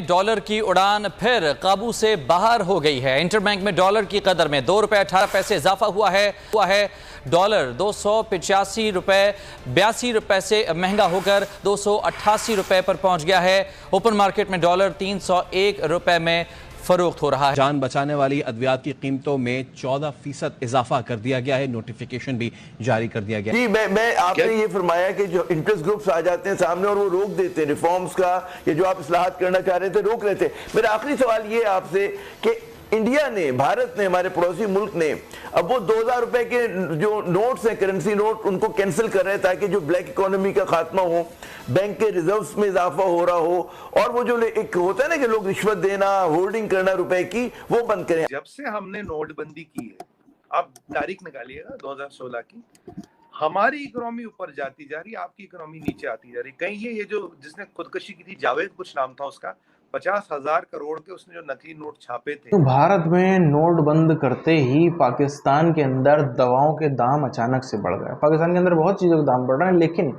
Dollar की उड़ान फिर काबू से बाहर हो गई है। इंटरबैंक में डॉलर की कदर में 2 रुपए 18 पैसे इजाफा हुआ है। डॉलर 285 रुपए 82 रुपए से महंगा होकर 288 रुपए पर पहुंच गया है। ओपन मार्केट में डॉलर 301 रुपए में फरोख्त हो रहा है। जान बचाने वाली अद्वियात की कीमतों में 14% इजाफा कर दिया गया है। नोटिफिकेशन भी जारी कर दिया गया जी। मैं आपने ये फरमाया कि जो इंटरेस्ट ग्रुप्स आ जाते हैं सामने और वो रोक देते हैं रिफॉर्म्स का, या जो आप इस्लाहात करना चाह रहे थे रोक रहे थे। मेरा आखिरी सवाल ये आपसे कि इंडिया ने, भारत ने, हमारे पड़ोसी मुल्क ने अब वो 2000 रुपए के जो नोट्स हैं, करेंसी नोट, उनको कैंसिल कर रहे हैं ताकि जो ब्लैक इकोनॉमी का खात्मा हो, बैंक के रिजर्व्स में इजाफा हो रहा हो, और वो जो एक होता है ना कि लोग रिश्वत देना, होल्डिंग करना रुपए की, वो बंद करें। जब से हमने नोटबंदी की है, आप तारीख निकालिएगा 2016 की, हमारी इकोनॉमी ऊपर जाती जा रही है, आपकी इकोनॉमी नीचे आती जा रही है। कहीं ये जो जिसने खुदकशी की थी, जावेद कुछ नाम था उसका, 50,000 करोड़ के उसने जो नकली नोट छापे थे। तो भारत में नोट बंद करते ही पाकिस्तान के अंदर दवाओं के दाम अचानक से बढ़ गए। पाकिस्तान के अंदर बहुत चीज़ों के दाम बढ़ रहे हैं, लेकिन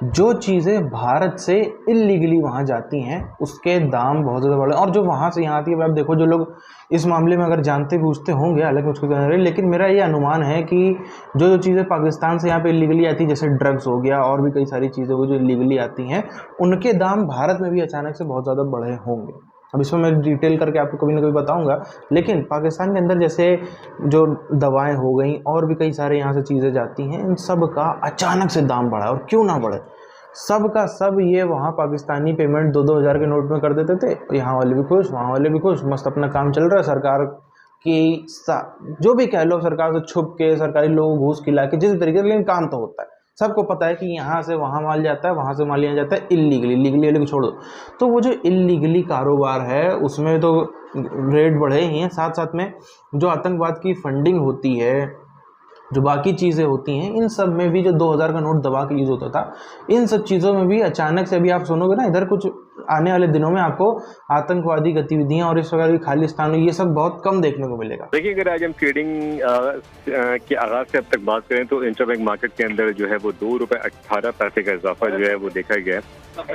जो चीज़ें भारत से इल्लीगली वहाँ जाती हैं उसके दाम बहुत ज़्यादा बढ़ रहे हैं। और जो वहाँ से यहाँ आती है, आप देखो, जो लोग इस मामले में अगर जानते पूछते होंगे, हालांकि उसको जान रहे, लेकिन मेरा ये अनुमान है कि जो चीज़ें पाकिस्तान से यहाँ पे इल्लीगली आती है, जैसे ड्रग्स हो गया और भी कई सारी चीज़ें वो जो इल्लीगली आती हैं, उनके दाम भारत में भी अचानक से बहुत ज़्यादा बढ़े होंगे। अब इसमें मैं डिटेल करके आपको कभी ना कभी बताऊंगा। लेकिन पाकिस्तान के अंदर जैसे जो दवाएं हो गई और भी कई सारे यहाँ से चीज़ें जाती हैं, इन सब का अचानक से दाम बढ़ा। और क्यों ना बढ़े, सब का सब ये वहाँ पाकिस्तानी पेमेंट 2-2 हज़ार के नोट में कर देते थे, यहाँ वाले भी खुश, वहाँ वाले भी खुश, मस्त अपना काम चल रहा है। सरकार की जो भी कह लो, सरकार से छुप के, सरकारी लोग घूस खिला के, जिस तरीके से, लेकिन काम तो होता है। सबको पता है कि यहाँ से वहाँ माल जाता है, वहाँ से माल यहाँ जाता है इल्लीगली। लीगली वाले को छोड़ दो, तो वो जो इल्लीगली कारोबार है उसमें तो रेट बढ़े ही हैं, साथ साथ में जो आतंकवाद की फंडिंग होती है, जो बाकी चीज़ें होती हैं, इन सब में भी जो 2000 का नोट दबा के यूज़ होता था, इन सब चीज़ों में भी अचानक से, अभी आप सुनोगे ना, इधर कुछ आने वाले दिनों में आपको आतंकवादी गतिविधियां और इस प्रकार की खालिस्तान, ये सब बहुत कम देखने को मिलेगा। देखिए, अगर आज हम ट्रेडिंग के आगाज से अब तक बात करें तो इंटरबैंक मार्केट के अंदर जो है वो 2 रुपए 18 पैसे का इजाफा जो है वो देखा गया है,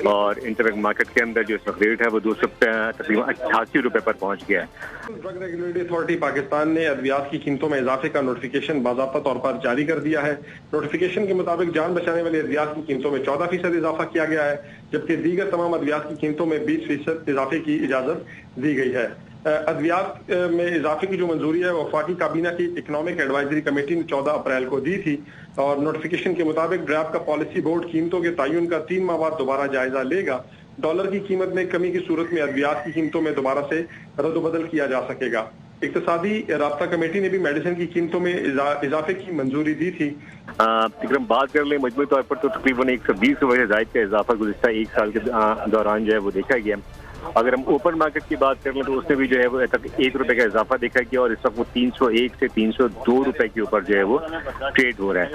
और इंटरबैंक मार्केट के अंदर जो रेट है वो तकरीबन 88 रुपए पर पहुंच गया है। ड्रग रेगुलेटरी अथॉरिटी पाकिस्तान ने अद्वियात की कीमतों में इजाफे का नोटिफिकेशन बाज़ाब्ता तौर पर जारी कर दिया है। नोटिफिकेशन के मुताबिक जान बचाने वाली अद्वियात की कीमतों में 14% इजाफा किया गया है, जबकि दीगर तमाम अद्वियात की कीमतों में 20% इजाफे की इजाजत दी गई है। अद्वियात में इजाफे की जो मंजूरी है वफाकी काबीना की इकोनॉमिक एडवाइजरी कमेटी ने 14 अप्रैल को दी थी, और नोटिफिकेशन के मुताबिक ड्राफ्ट का पॉलिसी बोर्ड कीमतों के तयन का 3 माह बाद दोबारा जायजा लेगा। डॉलर की कीमत में कमी की सूरत में अद्वियात की कीमतों में दोबारा से रद्द-बदल किया जा सकेगा। इक्तिसादी राब्ता कमेटी ने भी मेडिसिन की कीमतों में इजाफे की मंजूरी दी थी। अगर हम बात कर ले मजमूई तौर पर तो तकरीबन 120 रुपए जायद का इजाफा गुज़िश्ता 1 साल के दौरान जो है वो देखा गया। अगर हम ओपन मार्केट की बात कर लें तो उसमें भी जो है वो 1 रुपए का इजाफा देखा गया, और इस वक्त वो 301 से 302 रुपए के ऊपर जो है वो ट्रेड हो रहा है।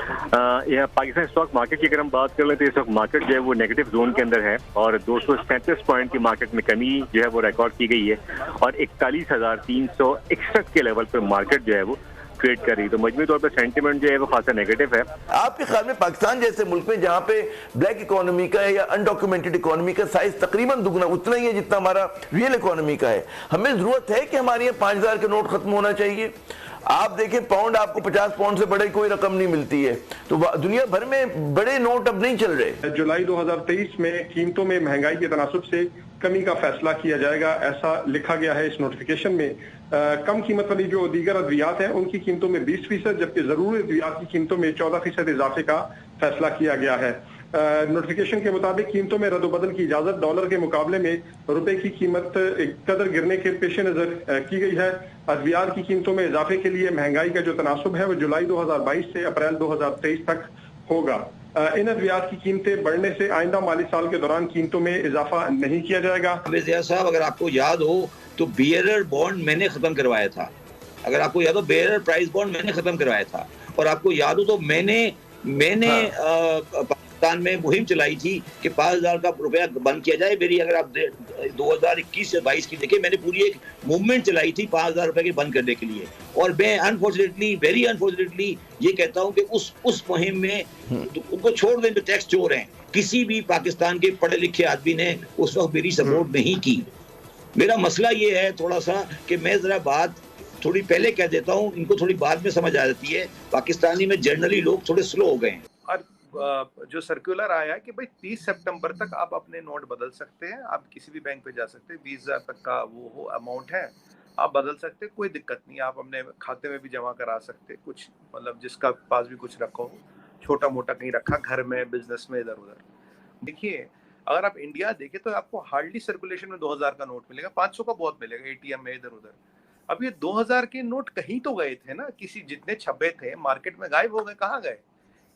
यहाँ पाकिस्तान स्टॉक मार्केट की अगर हम बात कर लें तो इस वक्त मार्केट जो है वो नेगेटिव जोन के अंदर है, और 237 पॉइंट की मार्केट में कमी जो है वो रिकॉर्ड की गई है, और 41,361 के लेवल पर मार्केट जो है वो ट्रेड कर रही। तो मजमूई तौर पर सेंटिमेंट जो है वो खासा नेगेटिव है। आपके ख्याल में पाकिस्तान जैसे मुल्क में जहां पे ब्लैक इकोनॉमी का है या अनडॉक्यूमेंटेड इकोनॉमी का साइज तकरीबन दुगना उतना ही है जितना हमारा रियल इकोनॉमी का है, हमें जरूरत है कि हमारे यहाँ 5000 के नोट खत्म होना चाहिए? आप देखें, पाउंड आपको 50 पाउंड से बड़े कोई रकम नहीं मिलती है, तो दुनिया भर में बड़े नोट अब नहीं चल रहे। जुलाई 2023 में कीमतों में महंगाई के तनासुब से कमी का फैसला किया जाएगा, ऐसा लिखा गया है इस नोटिफिकेशन में। कम कीमत वाली जो दीगर अद्वियात हैं उनकी कीमतों में 20%, जबकि जरूरी अद्वियात की कीमतों में 14% इजाफे का फैसला किया गया है। नोटिफिकेशन के मुताबिक कीमतों में रद्द-बदल की इजाजत डॉलर के मुकाबले में रुपए की कीमत कदर गिरने के पेश नजर की गई है। अद्वियात की कीमतों में इजाफे के लिए महंगाई का जो तनासुब है वो जुलाई 2022 से अप्रैल 2023 तक होगा। इन अद्वियात की कीमतें बढ़ने से आइंदा माली साल के दौरान कीमतों में इजाफा नहीं किया जाएगा। साहब, अगर आपको याद हो तो बेयरर बॉन्ड मैंने खत्म करवाया था। अगर आपको याद हो, बेयरर प्राइस बॉन्ड मैंने खत्म करवाया था, और आपको याद हो तो मैंने पाकिस्तान में मुहिम चलाई थी कि 5000 का रुपया बंद किया जाए। मेरी अगर आप 2021 से 22 की देखें, मैंने पूरी एक मूवमेंट चलाई थी 5000 रुपए के बंद करने के लिए, और मैं अनफॉर्चुनेटली, वेरी अनफॉर्चुनेटली ये कहता हूं कि उस मुहिम में उनको छोड़ दें जो टैक्स चोर हैं, किसी भी पाकिस्तान के पढ़े लिखे आदमी ने उस वक्त मेरी सपोर्ट नहीं की। मेरा मसला ये है थोड़ा सा कि मैं जरा बात थोड़ी पहले कह देता हूँ, इनको थोड़ी बाद में समझ आ जाती है। पाकिस्तानी में जनरली लोग थोड़े स्लो हो गए हैं। और जो सर्कुलर आया है कि भाई 30 सितंबर तक आप अपने नोट बदल सकते हैं, आप किसी भी बैंक पे जा सकते हैं, 20,000 तक का वो हो अमाउंट है, आप बदल सकते हैं, कोई दिक्कत नहीं। आप अपने खाते में भी जमा करा सकते हैं, कुछ मतलब जिसका पास भी कुछ रखो, छोटा मोटा कहीं रखा, घर में, बिजनेस में, इधर उधर। देखिए, अगर आप इंडिया देखें तो आपको हार्डली सर्कुलेशन में 2000 का नोट मिलेगा, 500 का बहुत मिलेगा एटीएम में, इधर उधर। अब ये 2000 के नोट कहीं तो गए थे ना, किसी जितने छपे थे मार्केट में गायब हो गए, कहाँ गए?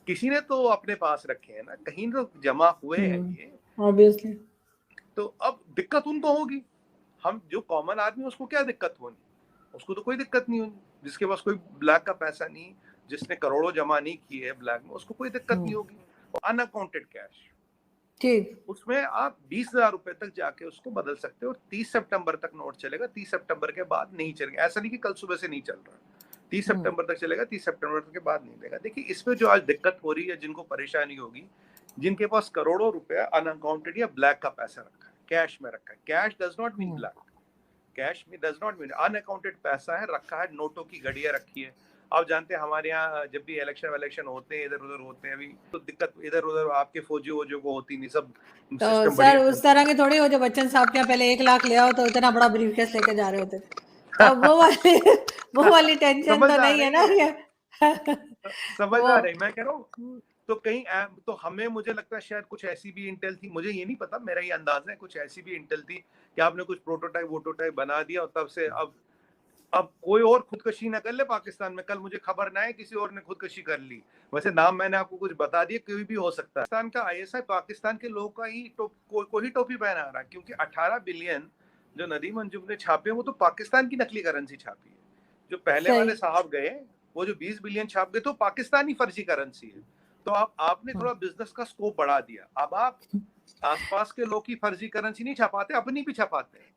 किसी ने तो अपने पास रखे हैं ना, कहीं तो जमा हुए हैं ये, ऑब्वियसली। तो अब दिक्कत उनको होगी। हम जो कॉमन आदमी, उसको क्या दिक्कत होनी? उसको तो कोई दिक्कत नहीं होनी। जिसके पास कोई ब्लैक का पैसा नहीं, जिसने करोड़ों जमा नहीं किए है ब्लैक में, उसको कोई दिक्कत नहीं होगी। अनअकाउंटेड कैश, ठीक, उसमें आप 20,000 रुपए तक जाके उसको बदल सकते हो। और 30 सितंबर तक नोट चलेगा, 30 सितंबर के बाद नहीं चलेगा। ऐसा नहीं कि कल सुबह से नहीं चल रहा, 30 सितंबर तक चलेगा, 30 सितंबर के बाद नहीं लेगा। देखिए, इसमें जो आज दिक्कत हो रही है, जिनको परेशानी होगी, जिनके पास करोड़ों रुपया अनअकाउंटेड या ब्लैक का पैसा रखा है, कैश में रखा है। Cash does not mean black, cash में डज नॉट मीन अनअकाउंटेड पैसा है, रखा है, नोटों की घड़ियां रखी है। आप जानते हैं हमारे यहाँ जब भी इलेक्शन होते हैं, इधर उधर होते हैं, अभी तो दिक्कत इधर उधर आपके फौजी वोजियों को होती नहीं, सब तो सिस्टम सर उस तरह के थोड़ी हो जो बच्चन साहब के यहाँ पहले 1 लाख ले आओ तो इतना बड़ा ब्रीफकेस लेके जा रहे होते थे। अब वो वाली टेंशन तो नहीं है ना। समझ वो आ रही, मैं कह रहा हूँ। तो कहीं तो हमें, मुझे लगता है शायद कुछ ऐसी भी इंटेल थी, मुझे ये नहीं पता, मेरा ये अंदाजा है कुछ ऐसी भी इंटेल थी कि आपने कुछ प्रोटोटाइप वोटोटाइप बना दिया और तब से अब कोई और खुदकशी ना कर ले पाकिस्तान में। कल मुझे खबर ना है किसी और ने खुदकशी कर ली। वैसे नाम मैंने आपको कुछ बता दिया, कोई भी हो सकता है। पाकिस्तान का आईएसआई पाकिस्तान के लोगों का ही कोई टोपी पहना रहा है, क्योंकि 18 बिलियन जो नदीम अंजुम ने छापे, वो तो पाकिस्तान की नकली करेंसी छापी है। जो पहले वाले साहब गए, वो जो 20 बिलियन छाप गए, तो पाकिस्तानी फर्जी करेंसी है। तो आपने थोड़ा बिजनेस का स्कोप बढ़ा दिया। अब आप आसपास के लोग की फर्जी करेंसी नहीं छपाते, अपनी भी छपाते हैं।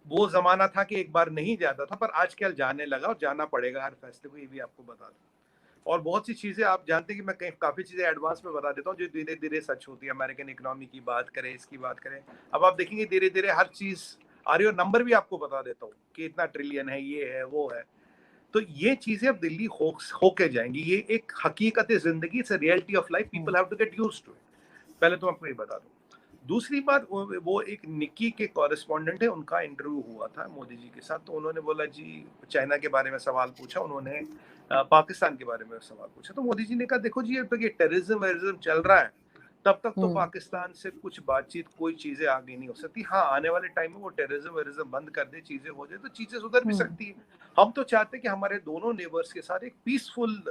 वो जमाना था कि एक बार नहीं जाता था, पर आजकल जाने लगा और जाना पड़ेगा हर फैसले को, ये भी आपको बता दूं। और बहुत सी चीजें आप जानते हैं कि मैं काफी चीजें एडवांस में बता देता हूँ जो धीरे धीरे सच होती है। अमेरिकन इकोनॉमी की बात करें, इसकी बात करें, अब आप देखेंगे धीरे धीरे हर चीज आ रही है। और नंबर भी आपको बता देता हूँ कि इतना ट्रिलियन है, ये है, वो है। तो ये चीजें अब दिल्ली होके जाएंगी। ये एक हकीकत है जिंदगी, it's a reality of life, people have to get used to it. पहले तो आपको ये बता दूं। दूसरी बात, वो एक निक्की के कॉरेस्पॉन्डेंट है, उनका इंटरव्यू हुआ था मोदी जी के साथ, तो उन्होंने बोला जी, चाइना के बारे में सवाल पूछा, उन्होंने पाकिस्तान के बारे में सवाल पूछा, तो मोदी जी ने कहा देखो जी, अब तक ये टेररिज्म चल रहा है, तब तक तो पाकिस्तान से कुछ बातचीत, कोई चीजें आगे नहीं हो सकती। हाँ, आने वाले टाइम में वो टेररिज्म बंद कर दे, चीजें हो जाए, तो चीजें सुधर भी सकती है। हम तो चाहते हैं कि हमारे दोनों नेबर्स के साथ एक पीसफुल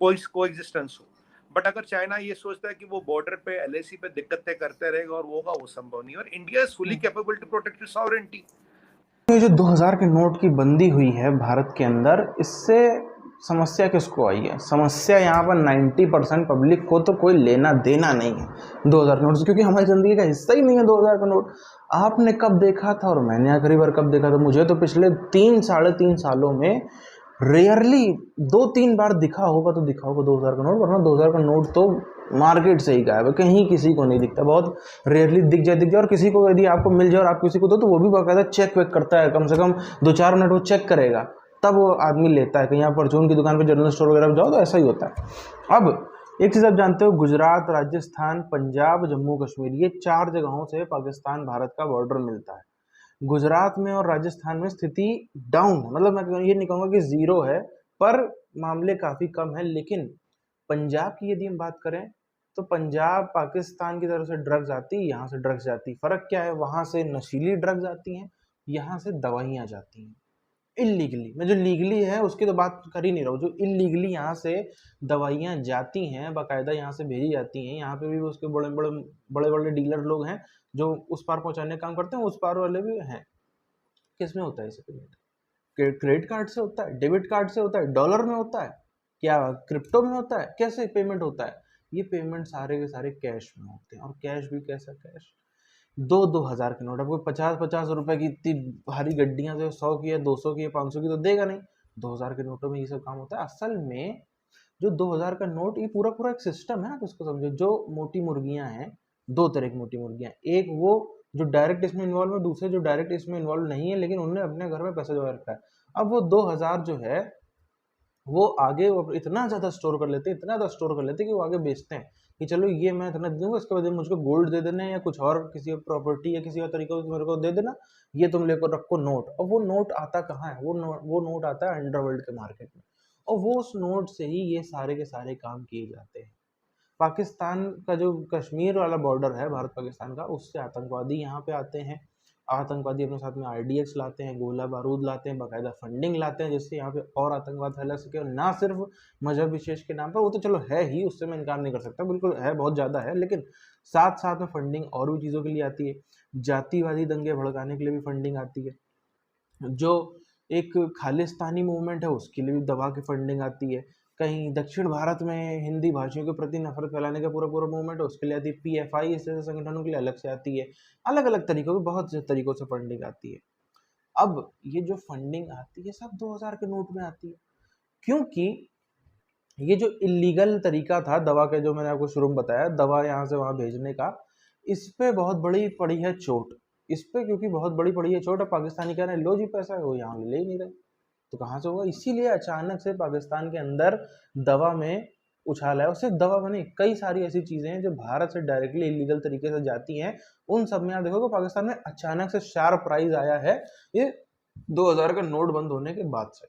कोएग्जिस्टेंस हो। बट अगर चाइना ये सोचता है कि वो बॉर्डर पे, एलएसी पे दिक्कतें करते रहेगा और वो संभव नहीं। और India is fully capable to protect its sovereignty. ये जो 2000 के नोट की बंदी हुई है भारत के अंदर, इससे समस्या किसको आई है? समस्या यहाँ पर 90% पब्लिक को तो कोई लेना देना नहीं है 2000 के नोट से, क्योंकि हमारी ज़िंदगी का हिस्सा ही नहीं है 2000 का नोट। आपने कब देखा था और मैंने आखिरी बार कब देखा था? मुझे तो पिछले 3-3.5 सालों में रेयरली 2-3 बार दिखा होगा, तो दिखा होगा 2000 का नोट, वरना 2000 का नोट तो मार्केट से ही गायब है, कहीं किसी को नहीं दिखता। बहुत रेयरली दिख जाए। और किसी को यदि आपको मिल जाए और आप किसी को दो, तो वो भी बाकायदा चेक वेक करता है, कम से कम 2-4 मिनट वो चेक करेगा, तब वो आदमी लेता है। कहीं आप परचून की दुकान पर, जनरल स्टोर वगैरह जाओ तो ऐसा ही होता है। अब एक चीज़ आप जानते हो, गुजरात, राजस्थान, पंजाब, जम्मू कश्मीर, ये 4 जगहों से पाकिस्तान भारत का बॉर्डर मिलता है। गुजरात में और राजस्थान में स्थिति डाउन है, मतलब मैं ये नहीं कहूँगा कि जीरो है, पर मामले काफ़ी कम है। लेकिन पंजाब की यदि हम बात करें, तो पंजाब पाकिस्तान की तरफ से ड्रग्स आती, यहाँ से ड्रग्स जाती। फ़र्क क्या है? वहाँ से नशीली ड्रग्स आती हैं, यहाँ से दवाइयाँ जाती हैं इलीगली। मैं जो लीगली है उसकी तो बात कर ही नहीं रहा हूँ, जो इलीगली यहाँ से दवाइयाँ जाती हैं, बाकायदा यहाँ से भेजी जाती हैं। यहाँ पे भी उसके बड़े बड़े डीलर लोग हैं जो उस पार पहुँचाने का काम करते हैं, उस पार वाले भी हैं। किस में होता है इसे पेमेंट? क्रेडिट कार्ड से होता है, डेबिट कार्ड से होता है, डॉलर में होता है, क्या क्रिप्टो में होता है, कैसे पेमेंट होता है? ये पेमेंट सारे के सारे कैश में होते हैं। और कैश भी कैसा कैश? 2-2 हज़ार के नोट। आपको 50-50 रुपए की इतनी भारी गड्डियां से 100 की है, 200 की है, 500 की तो देगा नहीं। 2000 के नोटों में ये सब काम होता है। असल में जो 2000 का नोट, ये पूरा एक सिस्टम है, आप इसको समझो। जो मोटी मुर्गियां हैं, 2 तरह की मोटी मुर्गियां, एक वो जो डायरेक्ट इसमें इन्वॉल्व है, दूसरे जो डायरेक्ट इसमें इन्वॉल्व नहीं है लेकिन उन्होंने अपने घर में पैसा जमा रखा है। अब वो 2000 जो है वो आगे वो इतना ज़्यादा स्टोर कर लेते हैं, इतना ज़्यादा स्टोर कर लेते हैं कि वो आगे बेचते हैं कि चलो ये मैं इतना दूंगा, इसके बाद मुझको गोल्ड दे देना या कुछ और किसी और प्रॉपर्टी या किसी और तरीके से मेरे को दे देना, ये तुम लेकर रखो नोट। और वो नोट आता कहाँ है? वो नोट आता है अंडरवर्ल्ड के मार्केट में, और वो उस नोट से ही ये सारे के सारे काम किए जाते हैं। पाकिस्तान का जो कश्मीर वाला बॉर्डर है भारत पाकिस्तान का, उससे आतंकवादी यहाँ पे आते हैं, आतंकवादी अपने साथ में आरडीएक्स लाते हैं, गोला बारूद लाते हैं, बाकायदा फंडिंग लाते हैं जिससे यहाँ पे और आतंकवाद फैला सके। और ना सिर्फ मजहब विशेष के नाम पर, वो तो चलो है ही, उससे मैं इनकार नहीं कर सकता, बिल्कुल है, बहुत ज़्यादा है, लेकिन साथ साथ में फंडिंग और भी चीज़ों के लिए आती है। जातिवादी दंगे भड़काने के लिए भी फंडिंग आती है, जो एक खालिस्तानी मूवमेंट है उसके लिए भी दबा के फंडिंग आती है, कहीं दक्षिण भारत में हिंदी भाषियों के प्रति नफरत फैलाने का पूरा पूरा मूवमेंट है उसके लिए आती है, पीएफआई जैसे संगठनों के लिए अलग से आती है, अलग अलग तरीकों की बहुत से तरीकों से फंडिंग आती है। अब ये जो फंडिंग आती है सब 2000 के नोट में आती है, क्योंकि ये जो इलीगल तरीका था दवा के, जो मैंने आपको शुरू में बताया, दवा यहाँ से वहाँ भेजने का, इस पे बहुत बड़ी पड़ी है चोट, इस पे क्योंकि बहुत बड़ी पड़ी है चोट। अब पाकिस्तानी कह रहे हैं लो जी पैसा है, वो यहाँ ले ही नहीं रहे, तो कहाँ से होगा? इसीलिए अचानक से पाकिस्तान के अंदर दवा में उछाल है। और सिर्फ दवा में नहीं, कई सारी ऐसी चीजें हैं जो भारत से डायरेक्टली इलीगल तरीके से जाती हैं, उन सब में आप देखोगे पाकिस्तान में अचानक से शार्प प्राइस आया है ये 2000 का नोट बंद होने के बाद से।